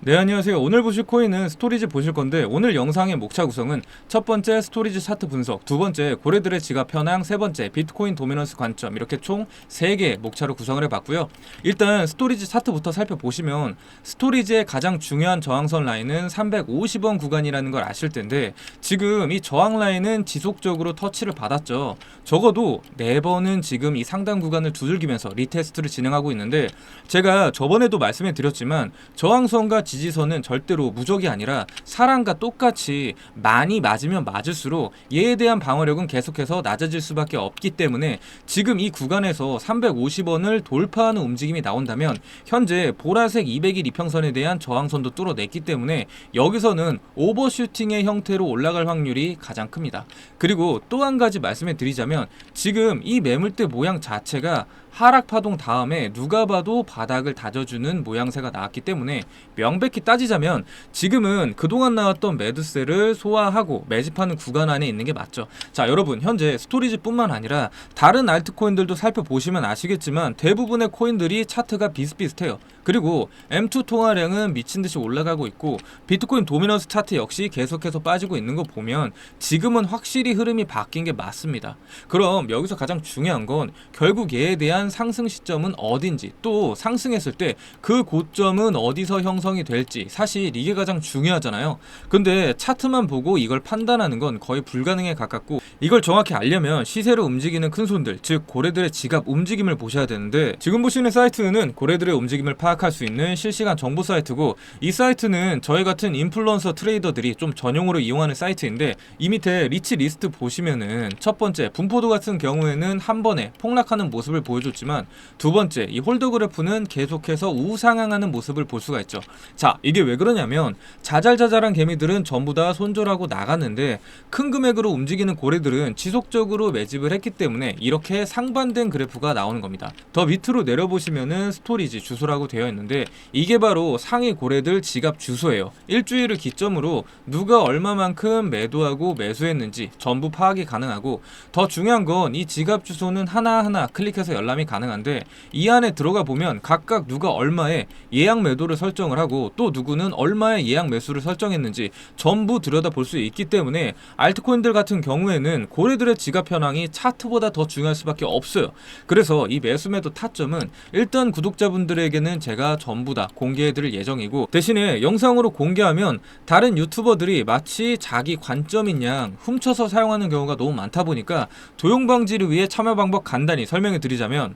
네, 안녕하세요. 오늘 보실 코인은 스토리지 보실 건데, 오늘 영상의 목차 구성은 첫 번째 스토리지 차트 분석, 두 번째 고래들의 지갑 현황, 세 번째 비트코인 도미넌스 관점, 이렇게 총 3개 목차로 구성을 해봤고요. 일단 스토리지 차트부터 살펴보시면 스토리지의 가장 중요한 저항선 라인은 350원 구간이라는 걸 아실 텐데, 지금 이 저항 라인은 지속적으로 터치를 받았죠. 적어도 4번은 지금 이 상단 구간을 두들기면서 리테스트를 진행하고 있는데, 제가 저번에도 말씀해 드렸지만 저항선과 지지선은 절대로 무적이 아니라 사람과 똑같이 많이 맞으면 맞을수록 얘에 대한 방어력은 계속해서 낮아질 수밖에 없기 때문에 지금 이 구간에서 350원을 돌파하는 움직임이 나온다면 현재 보라색 200일 이평선에 대한 저항선도 뚫어냈기 때문에 여기서는 오버슈팅의 형태로 올라갈 확률이 가장 큽니다. 그리고 또 한 가지 말씀해 드리자면 지금 이 매물대 모양 자체가 하락 파동 다음에 누가 봐도 바닥을 다져주는 모양새가 나왔기 때문에 명백히 따지자면 지금은 그동안 나왔던 매도세를 소화하고 매집하는 구간 안에 있는 게 맞죠. 자, 여러분, 현재 스토리지뿐만 아니라 다른 알트코인들도 살펴보시면 아시겠지만 대부분의 코인들이 차트가 비슷비슷해요. 그리고 M2 통화량은 미친듯이 올라가고 있고 비트코인 도미넌스 차트 역시 계속해서 빠지고 있는 거 보면 지금은 확실히 흐름이 바뀐 게 맞습니다. 그럼 여기서 가장 중요한 건 결국 얘에 대한 상승 시점은 어딘지, 또 상승했을 때 그 고점은 어디서 형성이 될지, 사실 이게 가장 중요하잖아요. 근데 차트만 보고 이걸 판단하는 건 거의 불가능에 가깝고, 이걸 정확히 알려면 시세로 움직이는 큰손들, 즉 고래들의 지갑 움직임을 보셔야 되는데, 지금 보시는 사이트는 고래들의 움직임을 파악할 수 있는 실시간 정보 사이트고, 이 사이트는 저희 같은 인플루언서 트레이더들이 좀 전용으로 이용하는 사이트인데, 이 밑에 리치 리스트 보시면은 첫 번째 분포도 같은 경우에는 한 번에 폭락하는 모습을 보여줬지만, 두 번째 이 홀더 그래프는 계속해서 우상향하는 모습을 볼 수가 있죠. 자, 이게 왜 그러냐면 자잘자잘한 개미들은 전부 다 손절하고 나갔는데 큰 금액으로 움직이는 고래들은 지속적으로 매집을 했기 때문에 이렇게 상반된 그래프가 나오는 겁니다. 더 밑으로 내려보시면은 스토리지 주소라고 되어 있는데, 이게 바로 상위 고래들 지갑 주소예요. 일주일을 기점으로 누가 얼마만큼 매도하고 매수했는지 전부 파악이 가능하고, 더 중요한 건 이 지갑 주소는 하나하나 클릭해서 열람이 가능한데, 이 안에 들어가 보면 각각 누가 얼마에 예약 매도를 설정을 하고 또 누구는 얼마의 예약 매수를 설정했는지 전부 들여다볼 수 있기 때문에 알트코인들 같은 경우에는 고래들의 지갑 현황이 차트보다 더 중요할 수밖에 없어요. 그래서 이 매수 매도 타점은 일단 구독자분들에게는 제가 전부 다 공개해 드릴 예정이고, 대신에 영상으로 공개하면 다른 유튜버들이 마치 자기 관점인 양 훔쳐서 사용하는 경우가 너무 많다 보니까 도용 방지를 위해 참여 방법 간단히 설명해 드리자면,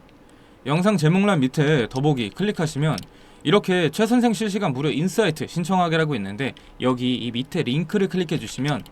영상 제목란 밑에 더보기 클릭하시면 이렇게 최선생 실시간 무료 인사이트 신청하기라고 있는데, 여기 이 밑에 링크를 클릭해 주시면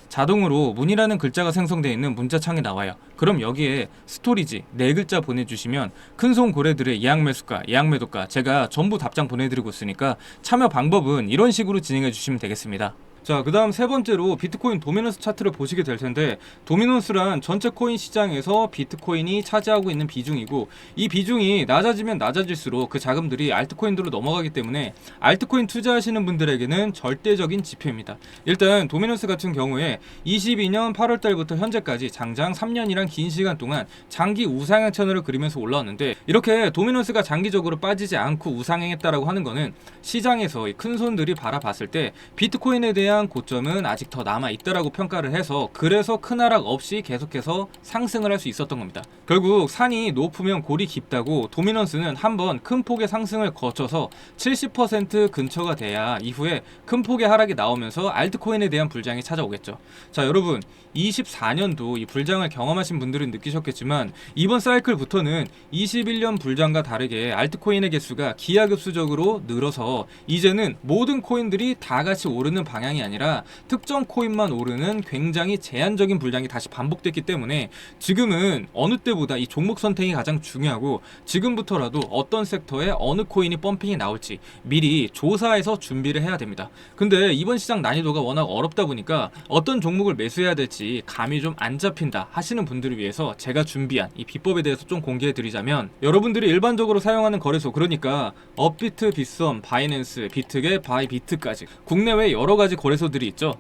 자동으로 문이라는 글자가 생성되어 있는 문자창이 나와요. 그럼 여기에 스토리지 4글자 보내주시면 큰손 고래들의 예약 매수가, 예약 매도가 제가 전부 답장 보내드리고 있으니까 참여 방법은 이런 식으로 진행해 주시면 되겠습니다. 자, 그 다음 세 번째로 비트코인 도미넌스 차트를 보시게 될 텐데, 도미넌스란 전체 코인 시장에서 비트코인이 차지하고 있는 비중이고, 이 비중이 낮아지면 낮아질수록 그 자금들이 알트코인으로 넘어가기 때문에 알트코인 투자하시는 분들에게는 절대적인 지표입니다. 일단 도미넌스 같은 경우에 22년 8월 달부터 현재까지 장장 3년이란 긴 시간 동안 장기 우상향 채널을 그리면서 올라왔는데, 이렇게 도미넌스가 장기적으로 빠지지 않고 우상향했다라고 하는 거는 시장에서 이 큰손들이 바라봤을 때 비트코인에 대한 고점은 아직 더 남아있다라고 평가를 해서, 그래서 큰 하락 없이 계속해서 상승을 할 수 있었던 겁니다. 결국 산이 높으면 골이 깊다고, 도미넌스는 한번 큰 폭의 상승을 거쳐서 70% 근처가 돼야 이후에 큰 폭의 하락이 나오면서 알트코인에 대한 불장이 찾아오겠죠. 자, 여러분, 24년도 이 불장을 경험하신 분들은 느끼셨겠지만 이번 사이클부터는 21년 불장과 다르게 알트코인의 개수가 기하급수적으로 늘어서 이제는 모든 코인들이 다 같이 오르는 방향이 아니라 특정 코인만 오르는 굉장히 제한적인 불장이 다시 반복됐기 때문에 지금은 어느 때보다 이 종목 선택이 가장 중요하고, 지금부터라도 어떤 섹터에 어느 코인이 펌핑이 나올지 미리 조사해서 준비를 해야 됩니다. 근데 이번 시장 난이도가 워낙 어렵다 보니까 어떤 종목을 매수해야 될지 감이 좀 안 잡힌다 하시는 분들을 위해서 제가 준비한 이 비법에 대해서 좀 공개해 드리자면, 여러분들이 일반적으로 사용하는 거래소, 그러니까 업비트, 빗썸, 바이낸스, 비트겟, 바이비트까지 국내외 여러 가지 거래소들이 있죠.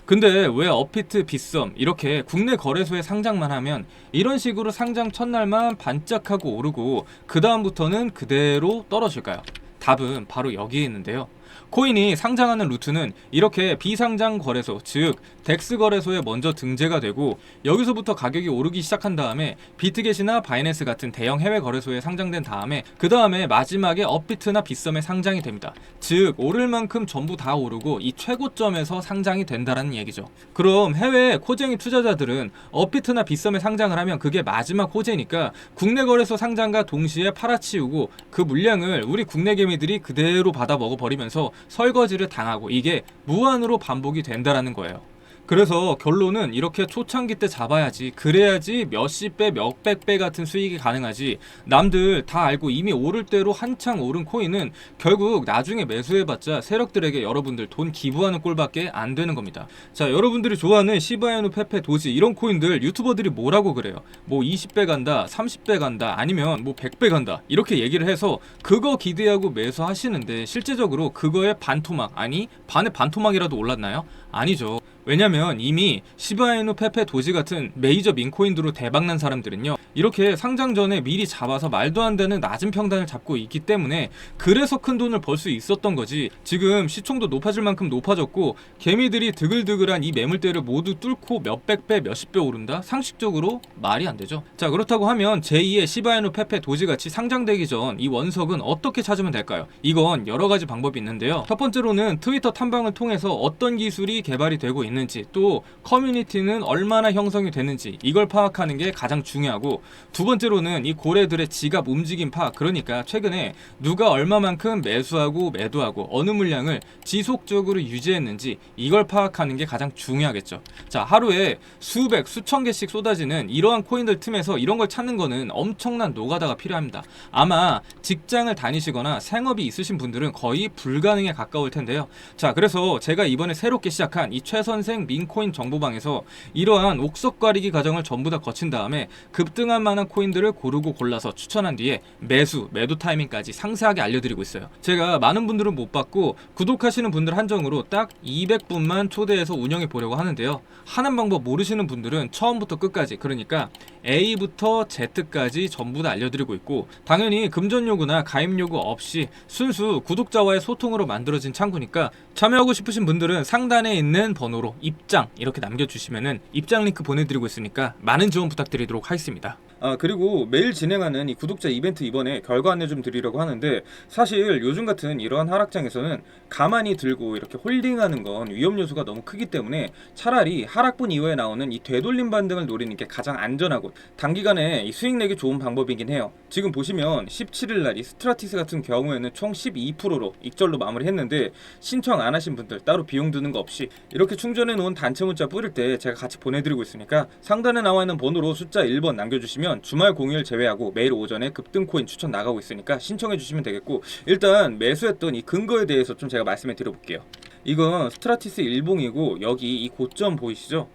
근데 왜 업비트, 빗썸 이렇게 국내 거래소에 상장만 하면 이런 식으로 상장 첫날만 반짝하고 오르고 그 다음부터는 그대로 떨어질까요? 답은 바로 여기에 있는데요. 코인이 상장하는 루트는 이렇게 비상장 거래소, 즉 덱스 거래소에 먼저 등재가 되고 여기서부터 가격이 오르기 시작한 다음에 비트겟이나 바이낸스 같은 대형 해외 거래소에 상장된 다음에 그 다음에 마지막에 업비트나 빗썸에 상장이 됩니다. 즉 오를 만큼 전부 다 오르고 이 최고점에서 상장이 된다라는 얘기죠. 그럼 해외 코쟁이 투자자들은 업비트나 빗썸에 상장을 하면 그게 마지막 호재니까 국내 거래소 상장과 동시에 팔아치우고 그 물량을 우리 국내 개미들이 그대로 받아 먹어버리면서 설거지를 당하고 이게 무한으로 반복이 된다라는 거예요. 그래서 결론은 이렇게 초창기 때 잡아야지, 그래야지 몇십 배, 몇백 배 같은 수익이 가능하지, 남들 다 알고 이미 오를 대로 한창 오른 코인은 결국 나중에 매수해봤자 세력들에게 여러분들 돈 기부하는 꼴밖에 안 되는 겁니다. 자, 여러분들이 좋아하는 시바이누, 페페, 도지 이런 코인들 유튜버들이 뭐라고 그래요? 뭐 20배 간다, 30배 간다, 아니면 뭐 100배 간다 이렇게 얘기를 해서 그거 기대하고 매수하시는데 실제적으로 그거의 반토막, 아니 반의 반토막이라도 올랐나요? 아니죠. 왜냐면 이미 시바이누, 페페, 도지 같은 메이저 민코인으로 대박난 사람들은요 이렇게 상장 전에 미리 잡아서 말도 안 되는 낮은 평단을 잡고 있기 때문에 그래서 큰 돈을 벌 수 있었던 거지. 지금 시총도 높아질 만큼 높아졌고 개미들이 드글드글한 이 매물대를 모두 뚫고 몇백 배, 몇십 배 오른다? 상식적으로 말이 안 되죠. 자, 그렇다고 하면 제2의 시바이누, 페페, 도지 같이 상장되기 전 이 원석은 어떻게 찾으면 될까요? 이건 여러 가지 방법이 있는데요. 첫 번째로는 트위터 탐방을 통해서 어떤 기술이 개발이 되고 있는지, 또 커뮤니티는 얼마나 형성이 되는지 이걸 파악하는 게 가장 중요하고, 두 번째로는 이 고래들의 지갑 움직임 파악, 그러니까 최근에 누가 얼마만큼 매수하고 매도하고 어느 물량을 지속적으로 유지했는지 이걸 파악하는 게 가장 중요하겠죠. 자, 하루에 수백, 수천 개씩 쏟아지는 이러한 코인들 틈에서 이런 걸 찾는 거는 엄청난 노가다가 필요합니다. 아마 직장을 다니시거나 생업이 있으신 분들은 거의 불가능에 가까울 텐데요. 자, 그래서 제가 이번에 새롭게 시작한 이 최선생 민코인 정보방에서 이러한 옥석 가리기 과정을 전부 다 거친 다음에 급등할 만한 코인들을 고르고 골라서 추천한 뒤에 매수, 매도 타이밍까지 상세하게 알려드리고 있어요. 제가 많은 분들은 못 받고 구독하시는 분들 한정으로 딱 200분만 초대해서 운영해 보려고 하는데요. 하는 방법 모르시는 분들은 처음부터 끝까지, 그러니까 A부터 Z까지 전부 다 알려드리고 있고, 당연히 금전 요구나 가입 요구 없이 순수 구독자와의 소통으로 만들어진 창구니까 참여하고 싶으신 분들은 상단에 있는 번호로 입장 이렇게 남겨주시면은 입장 링크 보내드리고 있으니까 많은 지원 부탁드리도록 하겠습니다. 그리고 매일 진행하는 이 구독자 이벤트 이번에 결과 안내 좀 드리려고 하는데, 사실 요즘 같은 이러한 하락장에서는 가만히 들고 이렇게 홀딩하는 건 위험 요소가 너무 크기 때문에 차라리 하락분 이후에 나오는 이 되돌림 반등을 노리는 게 가장 안전하고 단기간에 이 수익 내기 좋은 방법이긴 해요. 지금 보시면 17일날 이 스트라티스 같은 경우에는 총 12%로 익절로 마무리했는데, 신청 안 하신 분들 따로 비용 드는 거 없이 이렇게 충전해 놓은 단체 문자 뿌릴 때 제가 같이 보내드리고 있으니까 상단에 나와 있는 번호로 숫자 1번 남겨주시면 주말 공휴일 제외하고 매일 오전에 급등 코인 추천 나가고 있으니까 신청해 주시면 되겠고, 일단 매수했던 이 근거에 대해서 좀 제가 말씀해 드려볼게요. 이건 스트라티스 일봉이고 여기 이 고점 보이시죠?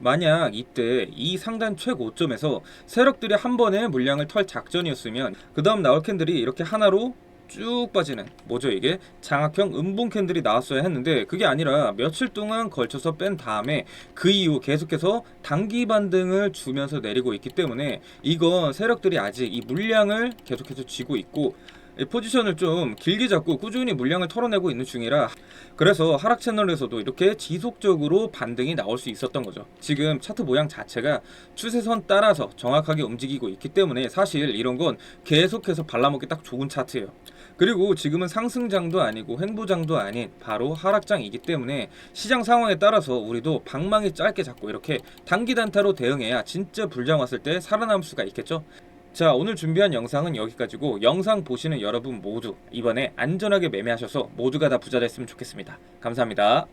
만약 이때 이 상단 최고점에서 세력들이 한 번에 물량을 털 작전이었으면 그 다음 나올 캔들이 이렇게 하나로 쭉 빠지는, 뭐죠 이게? 장악형 음봉 캔들이 나왔어야 했는데 그게 아니라 며칠 동안 걸쳐서 뺀 다음에 그 이후 계속해서 단기 반등을 주면서 내리고 있기 때문에 이건 세력들이 아직 이 물량을 계속해서 쥐고 있고 포지션을 좀 길게 잡고 꾸준히 물량을 털어내고 있는 중이라, 그래서 하락 채널에서도 이렇게 지속적으로 반등이 나올 수 있었던 거죠. 지금 차트 모양 자체가 추세선 따라서 정확하게 움직이고 있기 때문에 사실 이런 건 계속해서 발라먹기 딱 좋은 차트예요. 그리고 지금은 상승장도 아니고 횡보장도 아닌 바로 하락장이기 때문에 시장 상황에 따라서 우리도 방망이 짧게 잡고 이렇게 단기 단타로 대응해야 진짜 불장 왔을 때 살아남을 수가 있겠죠. 자, 오늘 준비한 영상은 여기까지고, 영상 보시는 여러분 모두 이번에 안전하게 매매하셔서 모두가 다 부자 됐으면 좋겠습니다. 감사합니다.